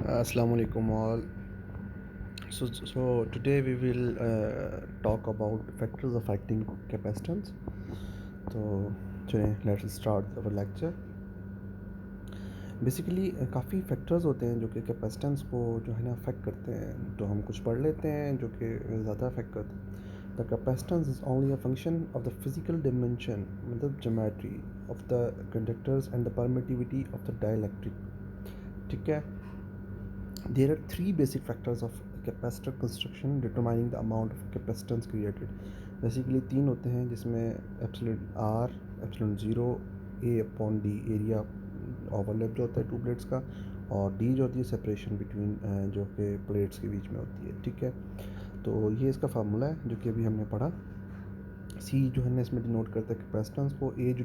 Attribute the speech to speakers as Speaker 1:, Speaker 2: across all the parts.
Speaker 1: Assalamu alaikum all. So today we will talk about factors affecting capacitance. So today let's start our lecture. Basically काफ़ी factors होते हैं जो कि capacitance को जो है ना अफेक्ट करते हैं, तो हम कुछ पढ़ लेते हैं जो कि ज़्यादा अफेक्ट करते हैं. The capacitance is only a function of the physical dimension, मतलब geometry of the conductors and the permittivity of the dielectric. ठीक है. There are three basic factors of capacitor construction determining the amount of capacitance created. Basically तीन होते हैं जिसमें epsilon r, epsilon zero, a upon d area overlap जो होता है to plates का, और डी जो होती है सेपरेशन बिटवीन जो कि प्लेट्स के बीच में होती है. ठीक है. तो ये इसका फार्मूला है जो कि अभी हमने पढ़ा. सी जो है ना इसमें डिनोट करता है कैपेसिटेंस को, ए जो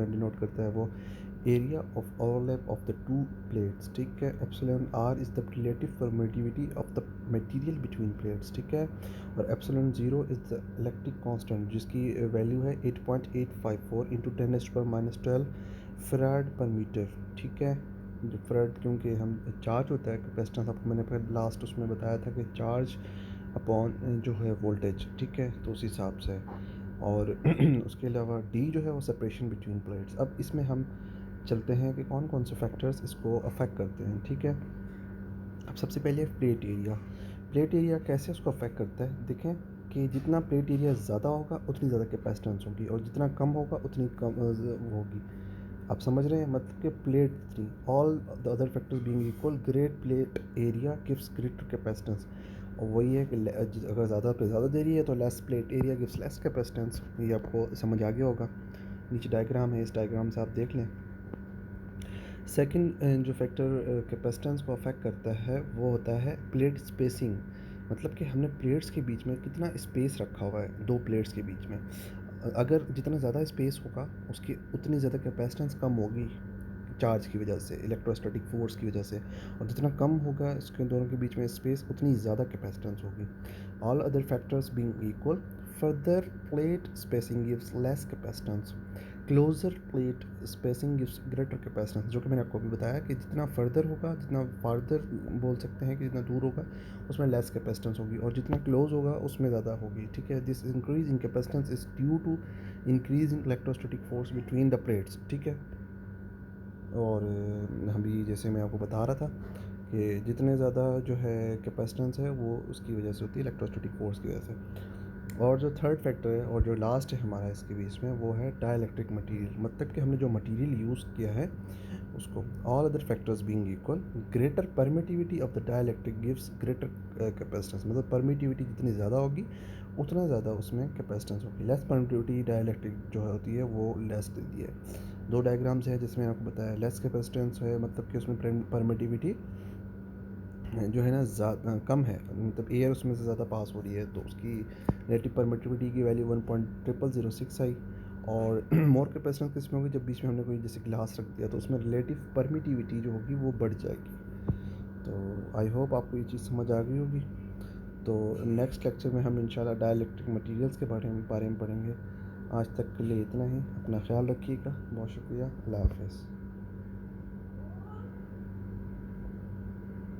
Speaker 1: डिनोट करता है वो area of overlap of the two plates. ठीक है. Epsilon r is the relative permittivity of the material between plates. ठीक है. और epsilon zero is the electric constant जिसकी वैल्यू है 8.854 इंटू 10⁻⁻12 फराड पर मीटर. ठीक है. जो फराड क्योंकि हम चार्ज होता है कैपेसिटेंस, आपको मैंने पहले लास्ट उसमें बताया था कि चार्ज अपॉन जो है वोल्टेज. ठीक है. तो उस हिसाब से. और उसके अलावा डी जो है वो सेपरेशन बिटवीन प्लेट्स. अब इसमें हम चलते हैं कि कौन कौन से फैक्टर्स इसको अफेक्ट करते हैं. ठीक है. अब सबसे पहले प्लेट एरिया. प्लेट एरिया कैसे उसको अफेक्ट करता है, देखें कि जितना प्लेट एरिया ज़्यादा होगा उतनी ज़्यादा कैपेसिटेंस होगी, और जितना कम होगा उतनी कम वो होगी. आप समझ रहे हैं, मतलब कि plate three all the other factors being equal great plate area gives greater capacitance. और वही है कि अगर ज़्यादा पे ज़्यादा दे रही है तो less plate area gives less capacitance. ये आपको समझ आ गया होगा. नीचे डायग्राम है, इस डायग्राम से आप देख लें. सेकंड जो फैक्टर कैपेसिटेंस को अफेक्ट करता है वो होता है प्लेट स्पेसिंग. मतलब कि हमने प्लेट्स के बीच में कितना स्पेस रखा हुआ है दो प्लेट्स के बीच में. अगर जितना ज़्यादा स्पेस होगा उसकी उतनी ज़्यादा कैपेसिटेंस कम होगी चार्ज की वजह से, इलेक्ट्रोस्टैटिक फोर्स की वजह से. और जितना कम होगा इसके दोनों के बीच में स्पेस उतनी ज़्यादा कैपेसिटेंस होगी. All other factors being equal, further plate spacing gives less capacitance. Closer plate spacing gives greater capacitance. जो कि मैंने आपको अभी बताया कि जितना फर्दर होगा, जितना फार्दर बोल सकते हैं कि जितना दूर होगा उसमें लेस कैपेसिटेंस होगी, और जितना क्लोज होगा उसमें ज़्यादा होगी. ठीक है. This increase in capacitance is due to increase in electrostatic force between the plates. ठीक है. और अभी जैसे मैं आपको बता रहा था कि जितने ज़्यादा जो है कैपेसिटेंस है वो उसकी वजह से होती है, इलेक्ट्रोस्टैटिक फोर्स की वजह से. और जो थर्ड फैक्टर है और जो लास्ट है हमारा इसके बीच में वो है डाइलेक्ट्रिक मटेरियल. मतलब कि हमने जो मटेरियल यूज़ किया है उसको. All other factors being equal, greater permittivity of the dielectric gives greater capacitance. मतलब परमिटिविटी जितनी ज़्यादा होगी उतना ज़्यादा उसमें कैपेसिटेंस होगी. लेस परमिटिविटी डाइलेक्ट्रिक जो होती है वो लेस देती है. दो डायग्राम्स है जिसमें आपको बताया लेस कैपेसिटेंस है, मतलब कि उसमें परमिटिविटी जो है ना ज़्यादा कम है, मतलब एयर उसमें से ज़्यादा पास हो रही है, तो उसकी रिलेटिव परमिटिविटी की वैल्यू 1.0006 आई. और मोर कैपेसिटेंस किस में होगी, जब बीच में हमने कोई जैसे ग्लास रख दिया तो उसमें रिलेटिव परमिटिविटी जो होगी वो बढ़ जाएगी. तो आई होप आपको ये चीज़ समझ आ गई होगी. तो नेक्स्ट लेक्चर में हम इंशाल्लाह डाइलेक्ट्रिक मटेरियल्स के बारे में पढ़ेंगे. आज तक के लिए इतना ही. अपना ख्याल रखिएगा. बहुत शुक्रिया. अल्लाह हाफ़िज़.